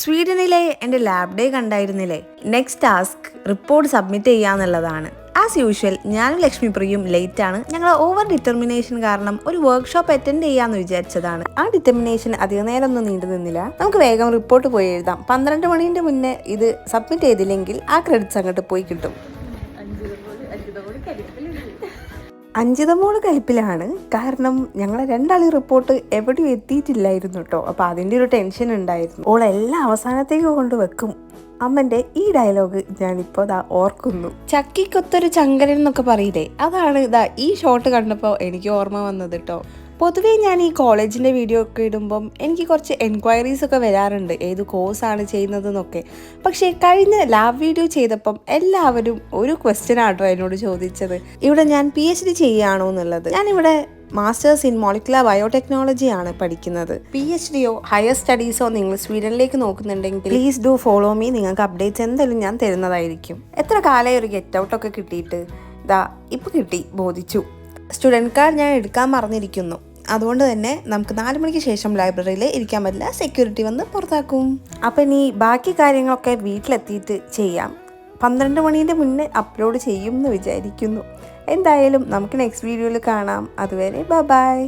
സ്വീഡനിലെ എൻ്റെ lab day കണ്ടായിരുന്നില്ലേ? Next task report submit ചെയ്യാന്നുള്ളതാണ്. ആസ് യൂഷ്വൽ ഞാനും ലക്ഷ്മിപ്രിയും ലേറ്റ് ആണ്. ഞങ്ങൾ ഓവർ ഡിറ്റർമിനേഷൻ കാരണം ഒരു വർക്ക്ഷോപ്പ് അറ്റൻഡ് ചെയ്യാന്ന് വിചാരിച്ചതാണ്. ആ ഡിറ്റർമിനേഷൻ അധിക നേരം ഒന്നും നീണ്ടു നിന്നില്ല. നമുക്ക് വേഗം റിപ്പോർട്ട് പോയി എഴുതാം. 12 മണിന്റെ മുന്നേ ഇത് സബ്മിറ്റ് ചെയ്തില്ലെങ്കിൽ ആ ക്രെഡിറ്റ്സ് അങ്ങോട്ട് പോയി കിട്ടും. അഞ്ചിതമോള് കലിപ്പിലാണ്. കാരണം ഞങ്ങളെ രണ്ടാളി റിപ്പോർട്ട് എവിടെയും എത്തിയിട്ടില്ലായിരുന്നു കേട്ടോ. അപ്പോൾ അതിൻ്റെ ഒരു ടെൻഷൻ ഉണ്ടായിരുന്നു. ഓളെല്ലാം അവസാനത്തേക്ക് കൊണ്ട് വെക്കും. അമ്മൻ്റെ ഈ ഡയലോഗ് ഞാനിപ്പോൾ ഓർക്കുന്നു. ചക്കിക്കൊത്തൊരു ചങ്കരൻ എന്നൊക്കെ പറയില്ലേ, അതാണ് ഈ ഷോട്ട് കണ്ടപ്പോൾ എനിക്ക് ഓർമ്മ വന്നത് കേട്ടോ. പൊതുവേ ഞാൻ ഈ കോളേജിൻ്റെ വീഡിയോ ഒക്കെ ഇടുമ്പം എനിക്ക് കുറച്ച് എൻക്വയറീസ് ഒക്കെ വരാറുണ്ട്, ഏത് കോഴ്സാണ് ചെയ്യുന്നതെന്നൊക്കെ. പക്ഷേ കഴിഞ്ഞ ലാബ് വീഡിയോ ചെയ്തപ്പം എല്ലാവരും ഒരു ക്വസ്റ്റ്യൻ ആട്ടോ എന്നോട് ചോദിച്ചത്, ഇവിടെ ഞാൻ PhD ചെയ്യുകയാണോ എന്നുള്ളത്. ഞാനിവിടെ മാസ്റ്റേഴ്സ് ഇൻ മോളിക്കുലർ ബയോടെക്നോളജി ആണ് പഠിക്കുന്നത്. PhDയോ ഹയർ സ്റ്റഡീസോ നിങ്ങൾ സ്വീഡനിലേക്ക് നോക്കുന്നുണ്ടെങ്കിൽ പ്ലീസ് ഡു ഫോളോ മീ. നിങ്ങൾക്ക് അപ്ഡേറ്റ്സ് എന്തായാലും ഞാൻ തരുന്നതായിരിക്കും. എത്ര കാലമായി ഒരു ഗെറ്റ് ഔട്ടൊക്കെ കിട്ടിയിട്ട് ഇപ്പോൾ കിട്ടി, ബോധിച്ചു. സ്റ്റുഡൻറ് കാർഡ് ഞാൻ എടുക്കാൻ മറന്നിരിക്കുന്നു. അതുകൊണ്ട് തന്നെ നമുക്ക് 4 മണിക്ക് ശേഷം ലൈബ്രറിയിൽ ഇരിക്കാൻ പറ്റില്ല, സെക്യൂരിറ്റി വന്ന് പുറത്താക്കും. അപ്പം ഇനി ബാക്കി കാര്യങ്ങളൊക്കെ വീട്ടിലെത്തിയിട്ട് ചെയ്യാം. 12 മണീൻ്റെ മുന്നേ അപ്ലോഡ് ചെയ്യും എന്ന് വിചാരിക്കുന്നു. എന്തായാലും നമുക്ക് നെക്സ്റ്റ് വീഡിയോയിൽ കാണാം. അതുവരെ ബൈ.